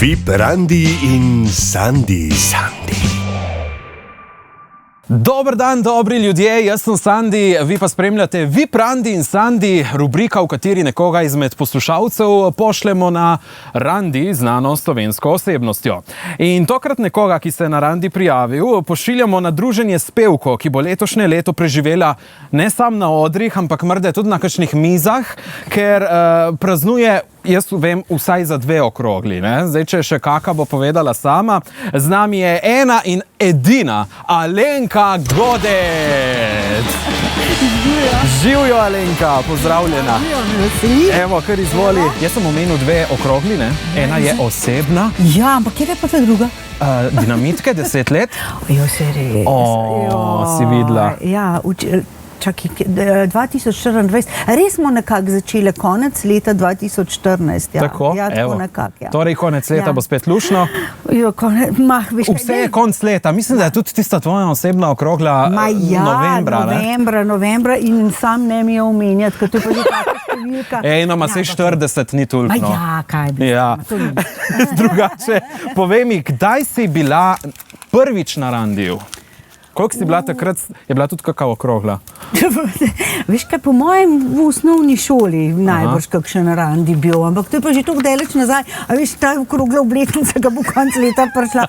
VIP Randi in Sandi. Dober dan, dobri ljudje, jaz sem Sandi, vi pa spremljate VIP Randi in Sandi, rubrika, v kateri nekoga izmed poslušalcev pošljemo na randi znano slovensko osebnostjo. In tokrat nekoga, ki se je na randi prijavil, pošiljamo na druženje s pevko, ki bo letošnje leto preživela ne samo na odrih, ampak morda tudi na kakšnih mizah, ker praznuje, jaz vem, vsaj za 2 okrogli. Ne? Zdaj, če še kaka bo povedala sama, z nami je ena in edina Alenka Godec. Živjo, Alenka, pozdravljena. Evo, kar izvoli. Jaz sem omenil 2 okrogli, ne? Ena je osebna. Ja, ampak kje je pa ta druga? Dinamitke, 10 let. Jo, se res. Si videla. Ja, čakaj, 2024. Res smo nekako začeli konec leta 2014. Ja. Tako, ja, evo. tako nekako, ja. Torej, konec leta bo spet lušno. Jo, veš, Vse je konc leta. Mislim, da je tudi tista tvoja osebna okrogla novembra in sam ne mi je omenjati, ker to je pa že taka številka. Eno ima se 40, ni toliko. Ja, kaj bi. Ja. Drugače, povej mi, kdaj si bila prvič na randiju? Koliko si bila takrat? Je bila tudi kakava okrogla? Veš kaj, po mojem v osnovni šoli najbrž kakšen randi bil, ampak to je pa že toliko daleč nazaj. A veš, ta okrogla obletnica, ki bo konc leta prišla,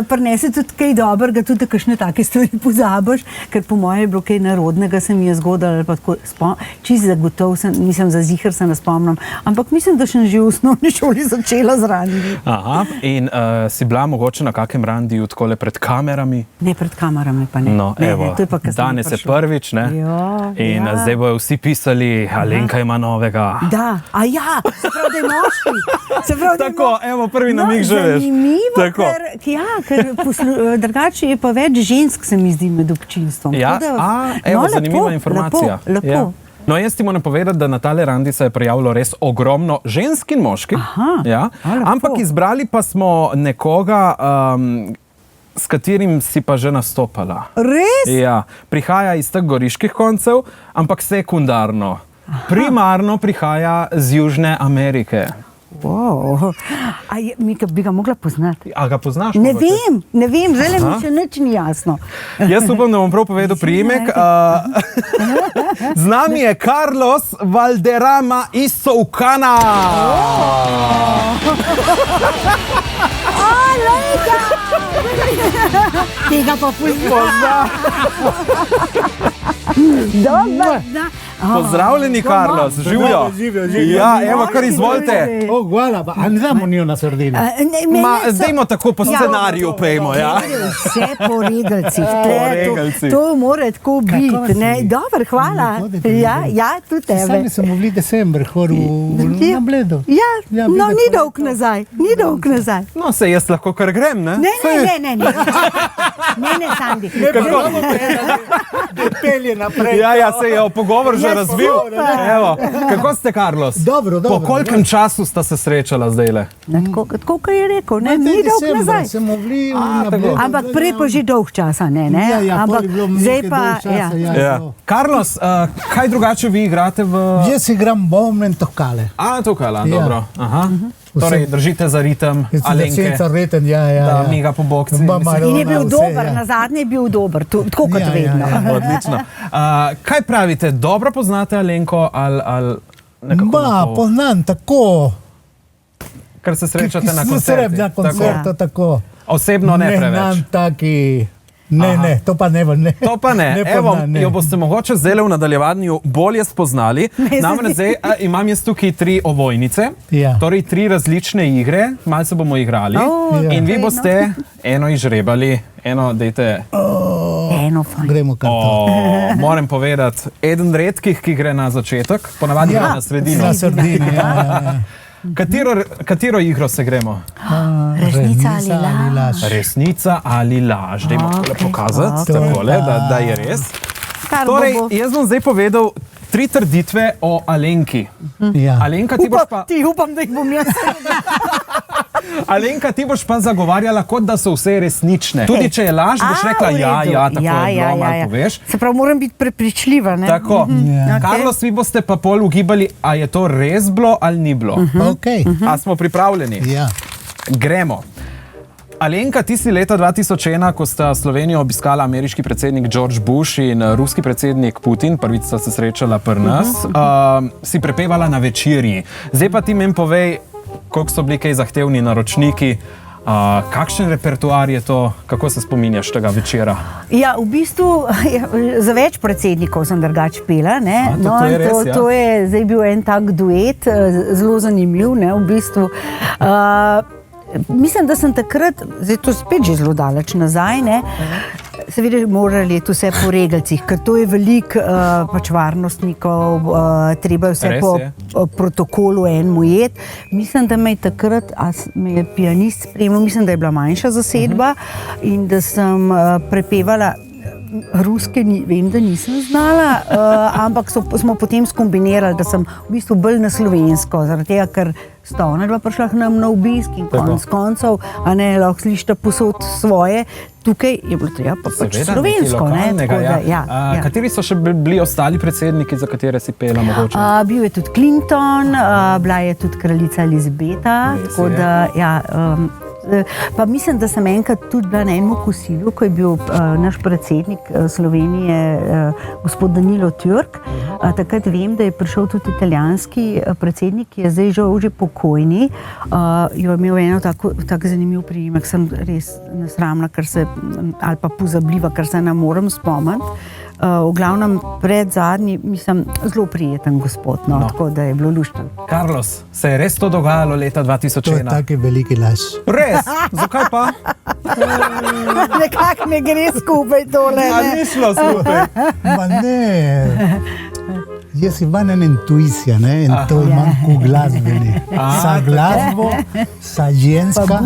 prinese tudi kaj dobrega, tudi kakšne take stvari pozabiš, ker po moje je bilo kaj narodnega, se mi je zgodilo, ali pa tako, čisto zagotov sem, nisem za ziher se ne spomnim, ampak mislim, da sem že v osnovni šoli začela z randi. Aha, in si bila mogoče na kakem randiju takole pred kamerami? Ne, pred kamerami pa ne. No, evo, danes je prvič, ne? In zdaj bojo vsi pisali, Alenka ima novega. Da, a ja, se pravi, da je moški. Tako, evo, prvi namig že veš. Zanimivo, ker drugače je pa več žensk, se mi zdi, med občinstvom. Ja, evo, zanimiva informacija. Lepo. No, jaz ti moram povedati, da na tale randi se je prijavilo res ogromno žensk in moških. Ja, ampak izbrali pa smo nekoga, s katerim si pa že nastopala. Res? Ja, prihaja iz teh goriških koncev, ampak sekundarno. Primarno prihaja z Južne Amerike. Wow. A bi ga mogla poznati? A ga poznaš? Ne vem, zdaj mi še nič ni jasno. Jaz upam, da bom prav povedal priimek. Z nami je Carlos Valderrama iz Solcana. Alenka! Tega pa poznam. Dobar dan. Pozdravljeni, Carlos, živjo. Ja, evo, kar izvolite. Hvala, pa a ne damo njo na sardine? Zdajmo tako po scenariju pejmo, ja. Vse po regalcih. To mora tako biti. Dobar, hvala. Ja, tudi tebe. Sami smo bili december, na Bledu. Ja, no, ni dolg nazaj. No, se jaz lahko kar grem, ne? Ne, Sandi. Pelje naprej. Ja, se je pogovor že razvil. Evo, kako ste, Carlos? Dobro. Po kolikem času sta se srečala zdajle? Tako, kot je rekel, ni dolg nazaj. Smo bili na Bledu. Ampak prej pa že dolg časa, ne? Ja, ampak zdaj pa, ja. Carlos, kaj drugače vi igrate v... Jaz igram bombe in tokale. Tokala, dobro. Aha. Torej, držite za ritem Alenke. Da miga po bokci. In je bil dober, na zadnje je bil dober, tako kot vedno. Odlično. Kaj pravite, dobro poznate Alenko ali nekako? Poznam tako. Ker se srečate na koncerti. Na koncertu tako. Osebno ne preveč. Ne nam taki... Ne, to pa ne. To pa ne. Evo, jo boste mogoče zdaj v nadaljevanju bolje spoznali. Namreč zdaj imam jaz tukaj 3 ovojnice, torej 3 različne igre, malo se bomo igrali in vi boste eno izžrebali, eno dejte... Gremo kar to. Moram povedati, eden redkih, ki gre na začetek, ponavadi gre na sredino. Na sredini, ja. Katero igro se gremo? Resnica ali laž. Resnica ali laž. Dajmo takole pokazati, takole, da je res. Torej, jaz bom zdaj povedal 3 trditve o Alenki. Alenka, ti boš pa... Upam, da jih bom jaz. Alenka, ti boš pa zagovarjala, kot da so vse resnične. Tudi če je laž, boš rekla ja, tako je bilo, malo poveš. Se pravi, moram biti prepričljiva, ne? Tako. Carlos, vi boste pa pol ugibali, a je to res bilo ali ni bilo. A smo pripravljeni? Ja. Gremo. Alenka, ti si leta 2001, ko sta Slovenijo obiskala ameriški predsednik George Bush in ruski predsednik Putin, prvič sta se srečala pri nas, si prepevala na večerji. Zdaj pa ti meni povej, koliko so bili kaj zahtevni naročniki, kakšen repertoar je to, kako se spominjaš tega večera? Ja, v bistvu za več predsednikov sem drugače pela. To je zdaj bil en tak duet, zelo zanimiv, ne, v bistvu. Mislim, da sem takrat, zdaj to spet že zelo daleč nazaj, ne, seveda morali to vse po regalcih, ker to je veliko pač varnostnikov, treba vse po protokolu enemu jeti. Mislim, da me je takrat, me je pianist spremljal, mislim, da je bila manjša zasedba in da sem prepevala ruske, vem, da nisem znala, ampak smo potem skombinirali, da sem v bistvu bolj na slovensko, zaradi tega, ker sta ona dva prišla k nam na obisk in konec koncev, a ne, lahko slišite posod svoje. Tukaj je bilo treba pa pač slovensko. Kateri so še bili ostali predsedniki, za katere si pela mogoče? Bil je tudi Clinton, bila je tudi kraljica Elizabeta, tako da, ja, pa mislim, da sem enkrat tudi bila na enem kosilu, ko je bil naš predsednik Slovenije, gospod Danilo Türk. Takrat vem, da je prišel tudi italijanski predsednik, ki je zdaj že pokojni. Je imel eno tako zanimiv priimek, sem res nesramna, ali pa pozabljiva, ker se ne morem spomniti. V glavnem pred zadnji, mislim, zelo prijeten gospod, tako da je bilo luštno. Carlos, se je res to dogajalo leta 2001? To je taki veliki laž. Res? Zakaj pa? Nekako ne gre skupaj tole. A ni šlo skupaj? Ma ne. Jaz imam ena intuicija, ne, in to imam ko glasbeni. Sa glasbo, sa ženska.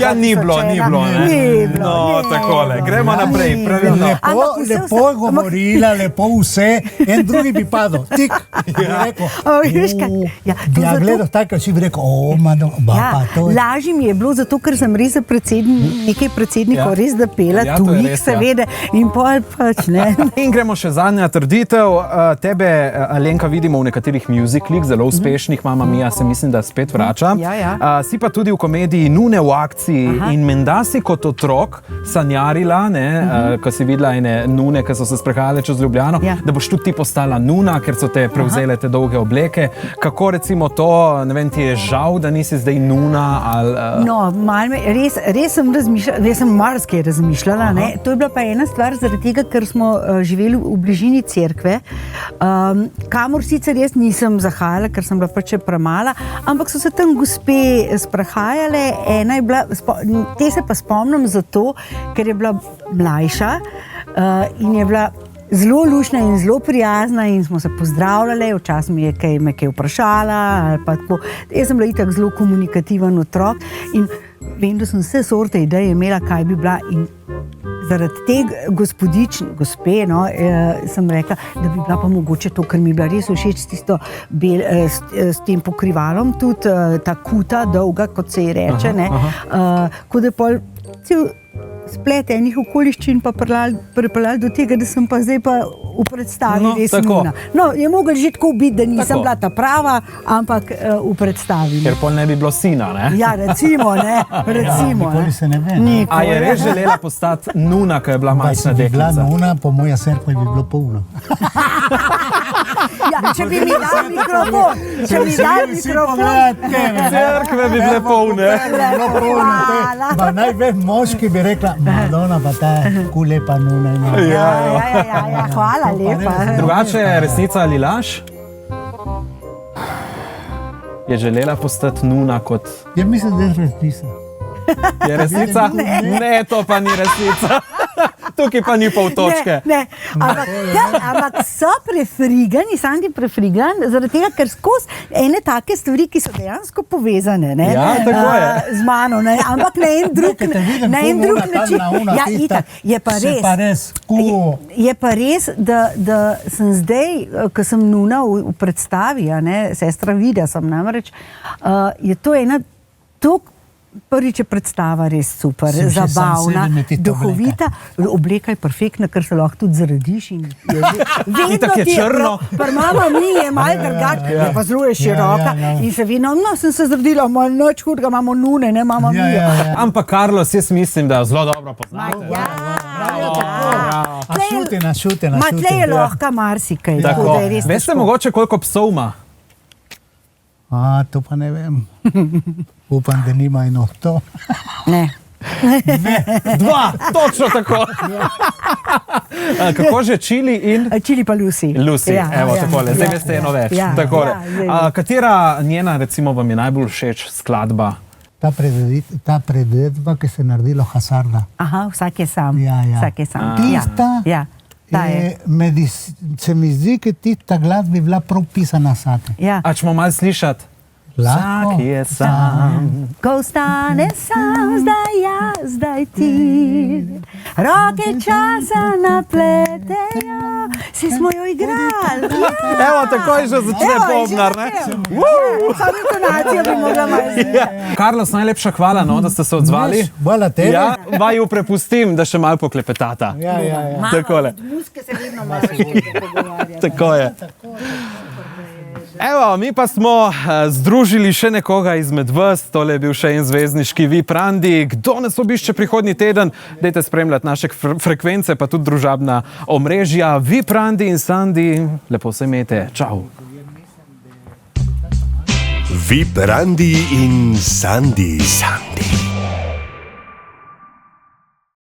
Ja, ni bilo, ne? No, takole, gremo naprej, pravilno. Lepo je govorila, lepo vse, en drugi bi padel, tik, bi rekel. Bi ja gledal tako, si bi rekel, pa to je. Lažje mi je bilo, zato ker sem res nekaj predsednikov res da pela, tujih seveda, in pol pač, ne. In gremo še zadnja trditev. Tebe, Alenka, vidimo v nekaterih musicalih, zelo uspešnih, Mamma Mia se mislim, da spet vrača. Si pa tudi v komediji Nune v akciji in menda si kot otrok sanjarila, ko si videla ene nune, ki so se sprehajale čez Ljubljano, da boš tudi ti postala nuna, ker so te prevzele te dolge obleke. Kako recimo to, ne vem, ti je žal, da nisi zdaj nuna? No, res sem razmišljala, res sem marsikaj razmišljala, ne. To je bila pa ena stvar, zaradi tega, ker smo živeli v bližini cerkve, kamor sicer jaz nisem zahajala, ker sem bila pač še premala, ampak so se tam gospe sprehajale, ena je bila, te se pa spomnim zato, ker je bila mlajša in je bila zelo luštna in zelo prijazna in smo se pozdravljale, včasih me je kaj vprašala ali pa tako. Jaz sem bila itak zelo komunikativen otrok in vem, da sem vse sorte ideje imela, kaj bi bila, in zaradi te gospe, sem rekla, da bi bila pa mogoče to, ker mi je bila res všeč tisto s tem pokrivalom, tudi ta kuta dolga, kot se ji reče, ko da je pol cel splet enih okoliščin pa pripeljal do tega, da sem pa zdaj pa v predstavi res nuna. No, je mogla že tako biti, da nisem bila ta prava, ampak v predstavi. Ker pol ne bi bilo sina, ne? Ja, recimo, ne? Recimo, nikoli se ne ve, ne? A je res želela postati nuna, ko je bila majhna deklica? Da si bila nuna, po moja cerkva bi bilo polno. Ja, če bi mi dal mikrofon, cerkve bi bile polne. Pa največ moški bi rekla, Madonna, pa ta lepa nuna ima. Ja, hvala lepa. Drugače je resnica ali laž? Je želela postati nuna kot... Ja, mislim, da je resnica. Je resnica? Ne, to pa ni resnica. Tukaj pa ni pol točke. Ne, ampak so prefrigani, Sandi prefrigan, zaradi tega, ker skozi ene take stvari, ki so dejansko povezane, ne? Ja, tako je. Z mano, ne? Ampak na en drug način. Ja, itak, je pa res, da sem zdaj, ko sem nuna v predstavi, sestra Vida sem namreč, je to ena Prvič je predstava res super, Sem že sam zabavna, sedem leti to duhovita, obleka je perfektna, ker se lahko tudi zaradiš. Itak je črno. Mama mi je malo drugače, je pa zelo je široka in se vedno, no, sem se zredila, malo noč hudega, imamo nune, ne, mama mi je. Ampak Carlos, jaz mislim, da jo zelo dobro poznate. Šutena. Ma tle je lahko marsikaj. Tako. Da je res Veste težko. mogoče, koliko psov ima? To pa ne vem. Upam, da nima eno to. Ne. 2, točno tako. Kako že Čili in Čili pa Lucy. Lucy, evo takole, zdaj veste eno več. Takole. Katera njena, recimo, vam je najbolj všeč skladba? Ta predvedba, ki se je naredilo Hazarda. Aha, vsak je sam. Vsak je sam. Tista, se mi zdi, da tista glas bi bila prav pisana sate. A ćemo malo slišati? Vsak je sam. Ko ostane sam, zdaj jaz, zdaj ti. Roke časa napletejo, si smo jo igrali. Evo, tako je že začne Bobnar, ne? Samo intonacijo bi mogla malo. Carlos, najlepša hvala, no, da ste se odzvali. Hvala tebi. Ja, vaju prepustim, da še malo poklepetata. Takole. Muske se vedno malo pogovarjati. Tako je. Evo, mi pa smo združili še nekoga izmed vas, tole je bil še en zvezdniški VIP Randi. Kdo nas obišče prihodnji teden, dajte spremljati naše frekvence, pa tudi družabna omrežja. VIP Randi in Sandi, lepo se imejte, čau. VIP Randi in Sandi.